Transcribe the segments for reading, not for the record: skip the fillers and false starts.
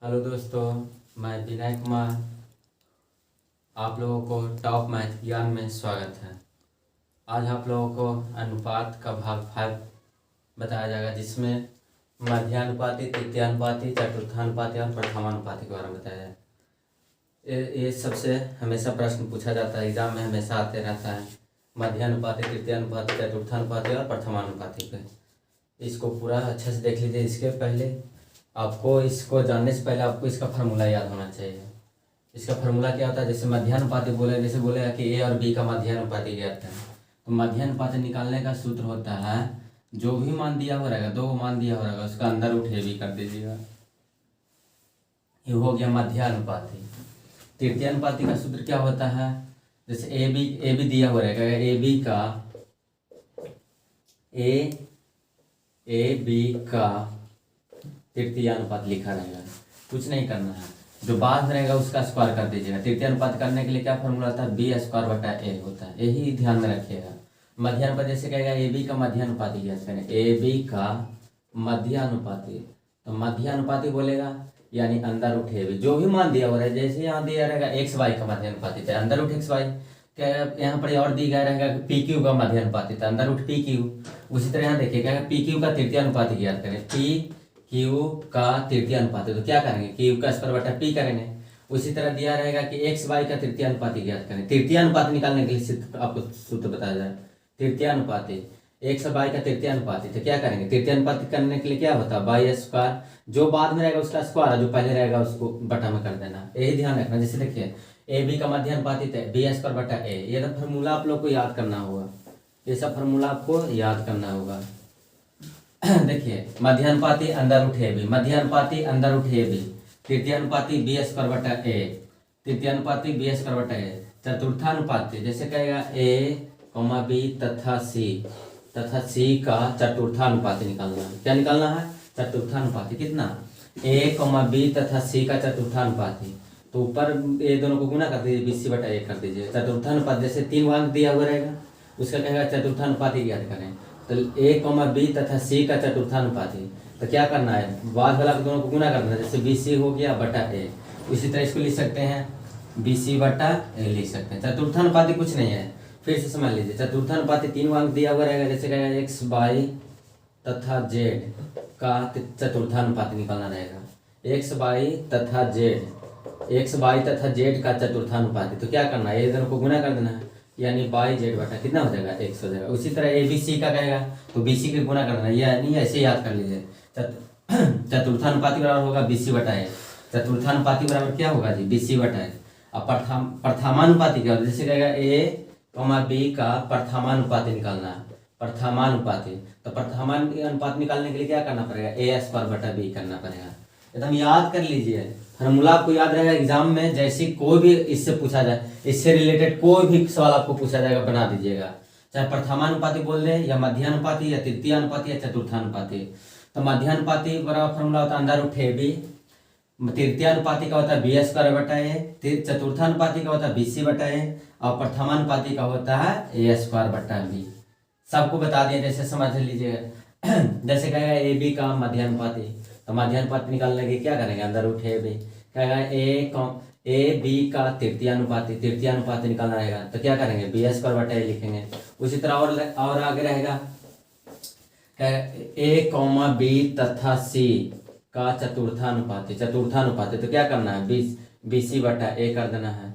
Hello दोस्तों, मैं विनय कुमार। आप लोगों को टॉप मैथ ज्ञान में स्वागत है। आज आप लोगों को अनुपात का भाग 5 बताया जाएगा, जिसमें मध्यानुपाती, तृतीयानुपाती, चतुर्थानुपाती और प्रथमानुपाती के बारे में बताया जाए। ये सबसे हमेशा प्रश्न पूछा जाता है, एग्जाम में हमेशा आते रहता है। मध्यानुपाती, तृतीयानुपाती, चतुर्थानुपाती और प्रथमानुपाती पे इसको पूरा अच्छे से देख लीजिए। इसके पहले आपको इसको जानने से पहले आपको इसका फार्मूला याद होना चाहिए। इसका फार्मूला क्या होता है? जैसे मध्यानुपाती जैसे बोलेगा कि ए और बी का मध्यानुपाती ज्ञात है, तो मध्यानुपाती निकालने का सूत्र होता है, जो भी मान दिया हो रहेगा, दो मान दिया हो रहेगा, उसका अंदर उठे भी कर दीजिएगा। ये हो गया मध्यानुपाती। तृतीयानुपाती का सूत्र क्या होता है? जैसे ए बी दिया हो रहेगा, ए बी का तृतीयानुपात लिखा रहेगा। कुछ नहीं करना है, जो बाद में रहेगा उसका स्क्वायर कर दीजिएगा। तृतीयानुपात करने के लिए क्या फॉर्मूला होता है? बी स्क्वायर बटा ए होता है, यही ध्यान में रखिएगा। मध्यानुपात जैसे कहेगा ए बी का मध्यानुपाती ज्ञात करें, ए बी का मध्यानुपाती, तो मध्यानुपाती बोलेगा यानी अंदर उठ ए बी, जो भी मान दिया हो रहा है। जैसे यहाँ दिया रहेगा एक्स वाई का मध्यानुपाती, तो अंदर उठ एक्स वाई। क्या यहाँ पर और दी गया रहेगा पी क्यू का मध्यानुपाती, तो अंदर उठ पी क्यू। उसी तरह यहाँ देखिए क्या पी क्यू का तृतीयानुपाती ज्ञात करें, पी क्यू का तृतीयानुपाती, तो क्या करेंगे? क्यू का स्क्वायर बटा पी करेंगे। उसी तरह दिया रहेगा कि एक्स वाई का तृतीयानुपाती ज्ञात करें। तृतीयानुपाती निकालने के लिए आपको सूत्र बताया जाए, तृतीयानुपाती एक्स वाई का तृतीयानुपाती, तो क्या करेंगे? तृतीयानुपाती करने के लिए क्या होता है? बाई स्क्वायर, जो बाद में रहेगा उसका स्क्वायर, जो पहले रहेगा उसको बटा में कर देना। यही ध्यान रखना। जैसे देखिए ए बी का मध्यानुपाती है बी स्क्वायर बटा ए, ये तो फार्मूला आप लोग को याद करना होगा। ये सब फार्मूला आपको याद करना होगा। देखिए मध्यानुपाती अंदर उठे बी, मध्यानुपाती अंदर उठे बी, तृतीयानुपाती बी स्क्वायर बटा ए, तृतीयानुपाती बी स्क्वायर बटा ए, चतुर्थानुपाती जैसे कहेगा ए कॉमा बी तथा सी का चतुर्थानुपाती निकालना है। क्या निकालना है? चतुर्थानुपाती। कितना? ए कॉमा बी तथा सी का चतुर्थानुपाती, तो ऊपर ये दोनों को गुना कर दीजिए, बी सी बटा ए कर दीजिए। चतुर्थानुपाती जैसे 3 भाग दिया हुआ रहेगा, उसका कहेगा चतुर्थानुपाती ज्ञात करें, तो ए कॉमा बी तथा सी का चतुर्थानुपाती, तो क्या करना है? बाद वाला दोनों को गुना करना है। जैसे बी सी हो गया बटा ए, उसी तरह इसको लिख सकते हैं बी सी बटा ए लिख सकते हैं। चतुर्थानुपाती कुछ नहीं है, फिर से समझ लीजिए। चतुर्थानुपाती 3 अंक दिया हुआ रहेगा, जैसे कहेगा एक्स वाई तथा जेड का चतुर्थानुपाती निकालना रहेगा। एक्स वाई तथा जेड का चतुर्थानुपाती, तो क्या करना है? ये दोनों को गुना कर देना है, यानी बाई जेड बटा कितना हो जाएगा? एक्स हो जाएगा। उसी तरह ए बी सी का कहेगा तो बी सी के गुना करना है, यानी ऐसे याद कर लीजिए। चतुर्थानुपाती बराबर होगा बी सी बटा ए। चतुर्थानुपाती बराबर क्या होगा जी? बी सी बटा ए। अब प्रथमानुपाती क्या होगा? जैसे कहेगा ए कॉमा बी का प्रथमानुपाती निकालना है, प्रथमानुपाती, तो प्रथमानुपाती निकालने के लिए क्या करना पड़ेगा? ए स्क्वायर बटा बी करना पड़ेगा। एकदम याद कर लीजिए, फार्मूला आपको याद रहेगा। एग्जाम में जैसे कोई भी इससे पूछा जाए, इससे रिलेटेड कोई भी सवाल आपको पूछा जाएगा, बना दीजिएगा। चाहे प्रथमानुपाती बोल दें या मध्यानुपाती या तृतीयानुपाती या चतुर्थानुपाती। तो मध्यानुपाती बराबर फार्मूला होता है अंदर उठे बी, तृतीयानुपाती का होता है बी स्क्वायर बटा ए, चतुर्थानुपाती का होता है बी सी बटा ए, और प्रथमानुपाती का होता है ए स्क्वायर बटा बी। सबको बता दिया, जैसे समझ लीजिएगा। जैसे कहेगा ए बी का मध्यानुपाती, तो मध्यानुपाती निकालने के क्या करेंगे? अंदर उठे बी, कहेगा ए बी का तृतीयानुपाती निकालना रहेगा, तो क्या करेंगे? बी स्क्वायर बटा ए लिखेंगे। उसी तरह और आगे रहेगा ए कॉमा बी तथा सी का चतुर्थानुपाती, तो क्या करना है? बी सी बटा ए कर देना है,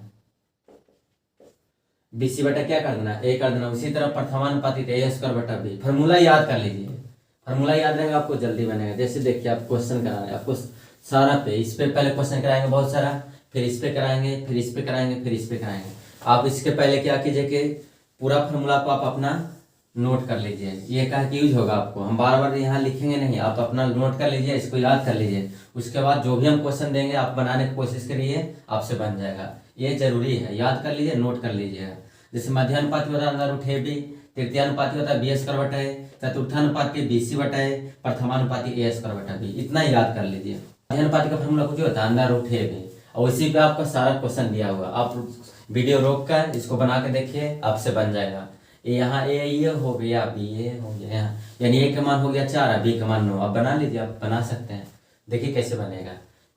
बी सी बटा क्या कर देना? ए कर देना। उसी तरह प्रथमानुपाती ए स्क्वायर बटा बी। फार्मूला याद कर लीजिए, फार्मूला याद रहेगा आपको जल्दी बनेगा। जैसे देखिए आप क्वेश्चन करा रहे हैं, आपको सारा पे इस पे पहले क्वेश्चन कराएंगे बहुत सारा, फिर इस पे कराएंगे, फिर इस पे कराएंगे, फिर इस पे कराएंगे। आप इसके पहले क्या कीजिए कि पूरा फार्मूला को आप अपना नोट कर लीजिए। ये कहा कि यूज होगा आपको, हम बार बार यहाँ लिखेंगे नहीं, आप अपना नोट कर लीजिए, इसको याद कर लीजिए। उसके बाद जो भी हम क्वेश्चन देंगे आप बनाने की कोशिश करिए, आपसे बन जाएगा। ये जरूरी है, याद कर लीजिए, नोट कर लीजिएगा। जैसे मध्यानुपाती होता है अंदर उठे बी, तृतीयानुपाती होता है बी स्क्वायर बटा ए, चतुर्थानुपाती बी सी बटा ए, प्रथमानुपाती ए स्क्वायर बटा बी। इतना याद कर लीजिए। मध्यानुपाती का फॉर्मूला कुछ होता है अंदर उठे बी, और इसी पे आपका सारा क्वेश्चन दिया हुआ। आप वीडियो रोक कर इसको बना के देखिए, आपसे बन जाएगा। यहाँ ये हो गया, बी ये हो गया, यानी ए का मान हो गया 4, बी का मान 9। आप बना लीजिए, आप बना सकते हैं। देखिए कैसे बनेगा।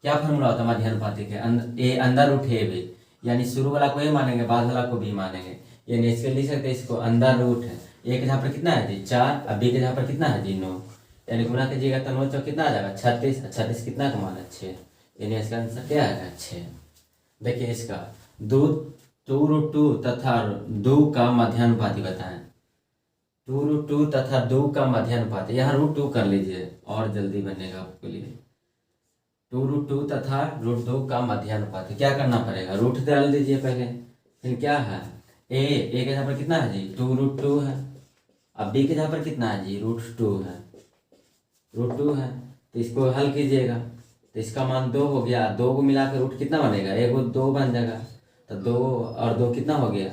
क्या फॉर्मूला होता है मध्यानुपाती के? ए अंदर रूट ए बी, यानी शुरू वाला को ए मानेंगे, बाद वाला को बी मानेंगे। यानी इसके लिख सकते हैं इसको अंदर रूट है ए के जहाँ पर कितना है जी 4, अब बी के जहाँ पर कितना है जी 9, यानी गुना कीजिएगा तो 9 चौक कितना आ जाएगा 36, 36 कितना का मान है 6, यानी इसका आंसर क्या आएगा 6। देखिए इसका 2√2 तथा 2 का मध्यानुपाती बताएं। 2√2 तथा 2 का मध्यानुपाती, यहाँ √2 कर लीजिए और जल्दी बनेगा आपके लिए। 2√2 तथा √2 का मध्यानुपाती क्या करना पड़ेगा, रूट डाल दीजिए पहले, फिर क्या है ए के जहाँ पर कितना है जी 2√2 है, अब बी के जहाँ पर कितना है जी √2 है, √2 है, तो इसको हल कीजिएगा तो इसका मान 2 हो गया, 2 को मिला के रूट कितना बनेगा, एगो 2 बन जाएगा, तो 2 और 2 कितना हो गया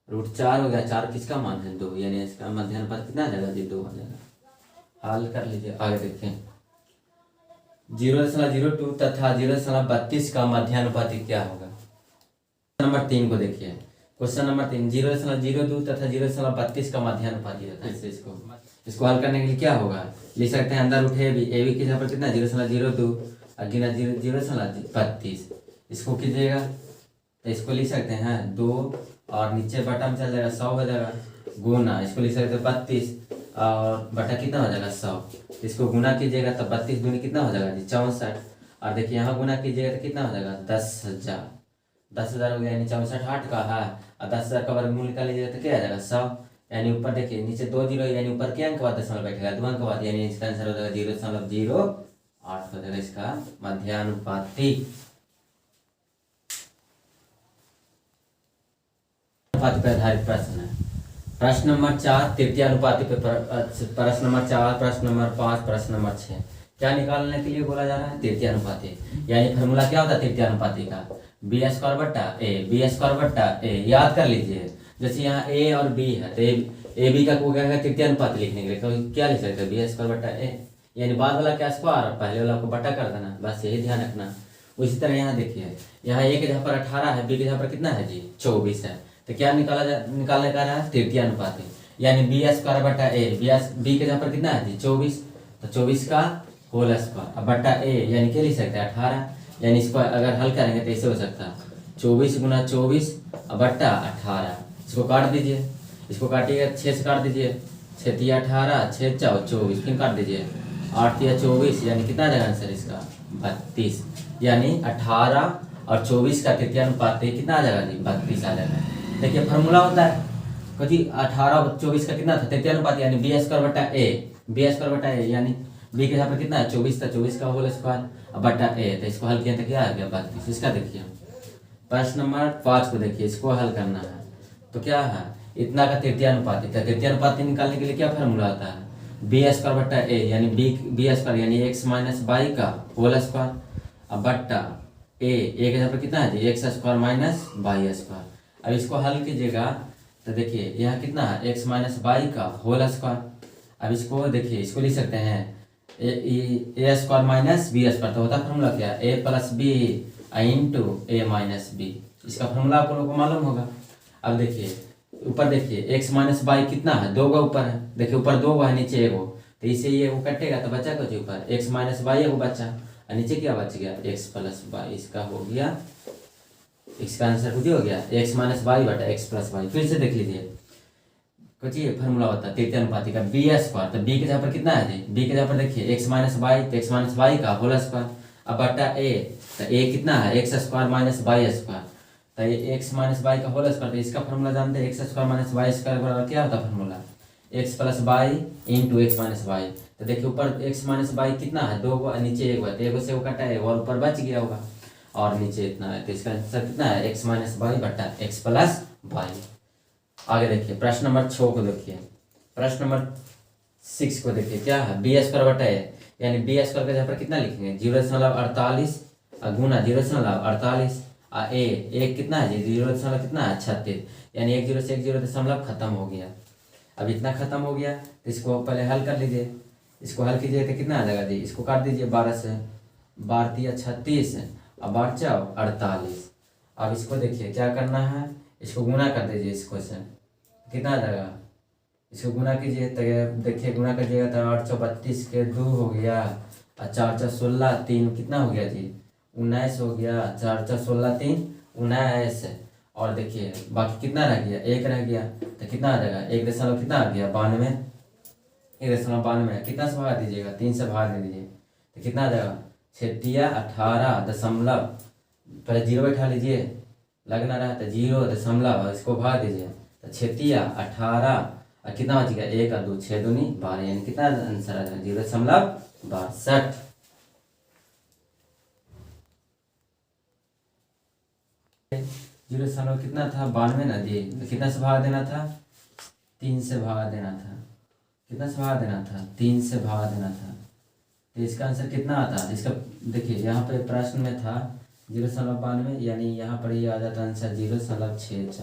√4 हो गया, 4 किसका मान है 2, यानी इसका मध्यानुपात कितना आ जाएगा जी 2 आ जाएगा। हल कर लीजिए, आगे देखें 0.02 तथा 0.32 का मध्यानुपाती क्या होगा। नंबर 3 को देखिए, क्वेश्चन नंबर 3 0.02 तथा 0.32 का मध्यानुपाती होता है। इसको हल करने के लिए क्या होगा, लिख सकते हैं अंदर उठे भी ए बी के जहाँ पर कितना 0.02 और गिना 0.32, इसको कीजिएगा तो इसको लिख सकते हैं 2 और नीचे बटा में चल जाएगा 100 हो जाएगा, गुना इसको लिख सकते हैं 32 और बटा कितना हो जाएगा 100, इसको गुना कीजिएगा तो 32 दूनी कितना हो जाएगा जी 64, और देखिए यहाँ गुना कीजिएगा तो कितना हो जाएगा 10,000, 10,000 हो गया, यानी 64 8 का है और 10,000 का वर्गमूल निकाल लीजिएगा तो क्या आ जाएगा 100, यानी ऊपर देखिए नीचे 2 जीरो, यानी ऊपर के अंक के बाद दशमलव बैठेगा 2 अंक के बाद, यानी इसका आंसर हो जाएगा 0.08 हो जाएगा इसका मध्यानुपाती। अनुपात पर आधारित प्रश्न है। प्रश्न नंबर 4 तृतीय अनुपाती पे प्रश्न नंबर 4, प्रश्न नंबर 5, प्रश्न नंबर 6 क्या निकालने के लिए बोला जा रहा है तृतीय अनुपाती, यानी फॉर्मूला क्या होता है तृतीय अनुपाती का b² बट्टा ए, b² बट्टा ए, याद कर लीजिए। जैसे यहाँ ए और बी है तो ए बी का को क्या है तृतीय अनुपात लिखने के लिए तो क्या लिख सकते हैं b² बट्टा ए, यानी बाद वाला क्या स्क्वायर पहले वाला को बटा कर देना, बस यही ध्यान रखना। उसी तरह यहाँ देखिए, यहाँ ए के जहाँ पर 18 है, बी के जहाँ पर कितना है जी 24 है, तो क्या निकालने का रहा है तृतीय अनुपाती, यानी b² बट्टा ए, बी के जहाँ पर कितना है जी 24, तो 24 का होल स्क्वायर अब बट्टा ए, यानी क्या लिख सकते हैं 18, यानी इसको अगर हल करेंगे तो ऐसे हो सकता है 24 गुना 24 बट्टा 18, इसको काट दीजिए, इसको काटिएगा 6 से काट दीजिए, 6 तिया 18, 6 चौ 24, फिर काट दीजिए 8 तिया 24, यानी कितना आ जाएगा आंसर इसका 32, यानी 18 और 24 का तृतीय अनुपात कितना आ जाएगा जी 32 आ जाएगा। देखिए फार्मूला होता है कभी 18 और 24 का कितना था तृतीय अनुपात, यानी b² बट्टा ए, यानी बी के यहाँ पर कितना है 24 था, 24 का होल स्क्वायर बट्टा ए, तो इसको हल किया तो क्या आ गया 32। इसका देखिए प्रश्न नंबर 5 को देखिए, इसको हल करना है तो क्या है इतना का तृतीय अनुपाती, तो तृतीय अनुपाती निकालने के लिए क्या फार्मूला आता है b² बट्टा ए, यानी b² यानी x माइनस वाई का होल स्क्वायर बट्टा ए के यहाँ पर कितना है जी x² माइनस वाई स्क्वायर। अब इसको हल कीजिएगा तो देखिए यहाँ कितना है x माइनस वाई का होल स्क्वायर, अब इसको देखिए इसको लिख सकते हैं a² माइनस b², तो होता है फॉर्मूला क्या a plus B into A minus B, इसका फॉर्मूला आप लोगों को मालूम होगा। अब देखिए ऊपर देखिए x माइनस वाई कितना है 2 का ऊपर है, देखिए ऊपर 2 है नीचे एगो, तो इसे ये वो कटेगा तो बचा कुछ ऊपर x माइनस वाई एगो बचा और नीचे क्या बच गया x प्लस वाई, इसका हो गया इसका आंसर कुछ हो गया x माइनस वाई बटा x प्लस वाई। फिर से देख लीजिए कुछ ये फार्मूला होता है तृतीय अनुपाती का b², तो b के जहाँ पर कितना है जी b के जहाँ पर देखिए x माइनस वाई, तो x माइनस वाई का होल स्क्वायर अब बटा a, तो a कितना है x² माइनस वाई स्क्वायर, तो ये x माइनस वाई का होल स्क्वायर, तो इसका फार्मूला जानते हैं x² माइनस वाई स्क्वायर बराबर क्या होता है formula x plus Y into X minus Y. तो देखिए ऊपर x माइनस वाई कितना है 2 नीचे 1 है, तो 1 से वो कटा है और ऊपर बच गया होगा और नीचे इतना है, तो इसका आंसर कितना है x माइनस वाई बटा x प्लस वाई। आगे देखिए प्रश्न नंबर 6 को देखिए, प्रश्न नंबर 6 को देखिए क्या है b² बटा ए, यानी b² के जहाँ पर कितना लिखेंगे 0.48 गुना 0.48 ए कितना है जी 0 कितना है 36, यानी 1 0 से 1 0 दशमलव खत्म हो गया। अब इतना खत्म हो गया तो इसको पहले हल कर लीजिए, इसको हल कीजिए तो कितना आ जाएगा जी, इसको काट दीजिए 12 से, 12 तिया 36 और 12 चौ 48। अब इसको देखिए क्या करना है, इसको गुना कर दीजिए, इसको से कितना आ जाएगा, इसको गुना कीजिए तो देखिए गुना करिएगा तो 8 चौ 32 के 2 हो गया और 4 चौ 16 3 कितना हो गया जी 19 हो गया, 4 4 16 3 19। और देखिए बाकी कितना रह गया, 1 रह गया, तो कितना आ जाएगा 1 दशमलव कितना आ गया 92। 1.92 कितना से भाग दीजिएगा, 3 से भाग दे दीजिए तो कितना आ जाएगा 18 दशमलव, पहले 0 बैठा लीजिए, लगना रहा तो 0 दशमलव इसको भाग दीजिए तो 18 और कितना बच गया 1 और 2 6 दूनी 12, यानी कितना आंसर आ जाएगा 0.62। 0 कितना था 92 ना जी, तो कितना से भाग देना था 3 से भाग देना था, कितना से भाग देना था 3 से भाग देना था, तो इसका आंसर कितना आता। इसका देखिए यहाँ पे प्रश्न में था 0.92, यानी यहाँ पर ये आ जाता आंसर 0.64।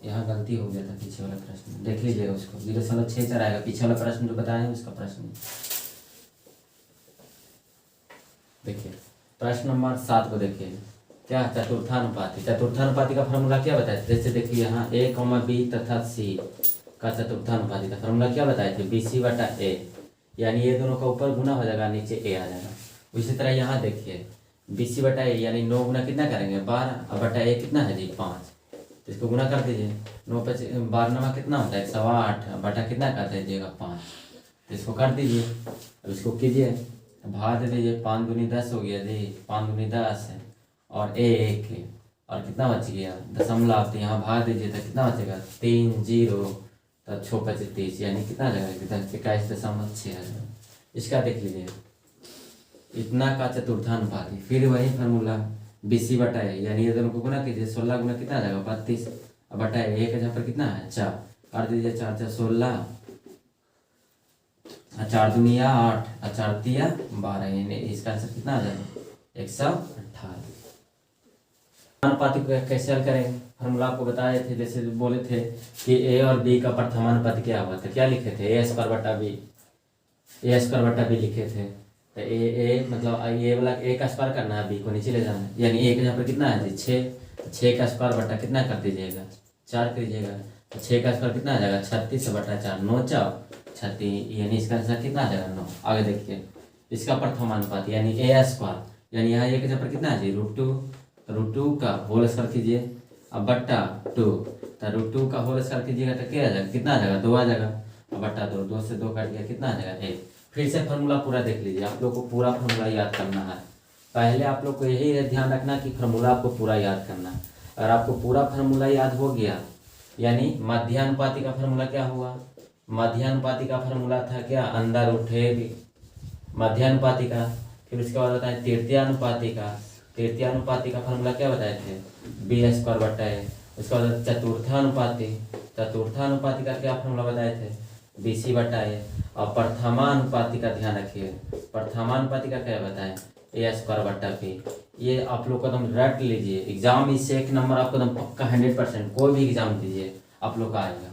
यहाँ गलती हो गया था पीछे वाला प्रश्न, देख लीजिएगा उसको 0.64 आएगा, पीछे वाला प्रश्न जो बताए उसका प्रश्न। देखिए प्रश्न नंबर 7 को देखिए, क्या चतुर्थानुपाती। चतुर्थानुपाती का फॉर्मूला क्या बताए थे, जैसे देखिए यहाँ a, b तथा c का चतुर्थानुपाती का फॉर्मूला क्या बताए थे, BC/A, यानी ये दोनों का ऊपर गुना हो जाएगा, नीचे a आ जाएगा। उसी तरह यहाँ देखिए BC/A यानी 9 गुना कितना करेंगे 12, और बटा a कितना है जी 5, तो इसको गुना कर दीजिए। 9 × 5 = 12 कितना होता है 108, बटा कितना कर दीजिएगा 5, तो इसको कर दीजिए। अब इसको कीजिए भाग दे दीजिए, 5 दूनी 10 हो गया जी, 5 दूनी 10 है, और a 1 है, और कितना बच गया दशमलव, तो यहाँ भाग दीजिए तो कितना बचेगा 3 0 तो 6 × 5 = 30, यानी कितना लगेगा 21.6। इसका देख लीजिए इतना का चतुर्थानुपाती, फिर वही फार्मूला BC/A, यानी ये दोनों को गुना कीजिए, 16 गुना कितना आ जाएगा 32, और बटा 1 जहाँ पर कितना है 4, कर दीजिए 4 4 16, 4 दूनी 8, 4 तिया 12, यानी इसका आंसर कितना आ जाएगा 118। अनुपाती को कैसे हल करेंगे, फार्मूला आपको बताए थे, जैसे बोले थे कि a और b का प्रथमानुपाती क्या हुआ था, क्या लिखे थे a² लिखे थे, तो a मतलब ये वाला a का स्क्वायर करना है, b को नीचे ले जाना है, यानी a के यहाँ पर कितना है जी 6 का स्क्वायर बटा कितना कर दीजिएगा 4 कर दीजिएगा, तो 6 का स्क्वायर कितना आ जाएगा 36/4, 9 4 36, यानी इसका आंसर कितना आ जाएगा 9। आगे देखिए इसका प्रथमानुपाती यानी a², यानी यहाँ a के यहाँ पर कितना है जी √2 का होल स्क्वायर कीजिए, अब बट्टा 2, तो √2 का होल स्क्वायर कीजिएगा तो क्या आ जाएगा, कितना आ जाएगा 2 आ जाएगा, अब बट्टा 2, 2 से 2 काट दिया कितना आ जाएगा 1। फिर से फार्मूला पूरा देख लीजिए, आप लोग को पूरा फार्मूला याद करना है। पहले आप लोग को यही ध्यान रखना कि फार्मूला आपको पूरा याद करना है। अगर आपको पूरा फार्मूला याद हो गया, यानी मध्यानुपाती का फार्मूला क्या हुआ, मध्यानुपाती का फार्मूला था क्या √a मध्यानुपाती का। फिर उसके बाद बताए तृतीयानुपाती का, तृतीयानुपाती का फार्मूला क्या बताए थे b²/A। उसके बाद चतुर्थानुपाती, चतुर्थानुपाती का क्या फार्मूला बताए थे BC/A। और प्रथमानुपाती का ध्यान रखिए, प्रथमानुपाती का क्या बताएं a²/b। ये आप लोग को एकदम रट लीजिए, एग्जाम इससे 1 नंबर आपको एकदम पक्का 100%, कोई भी एग्जाम दीजिए आप लोग का आएगा।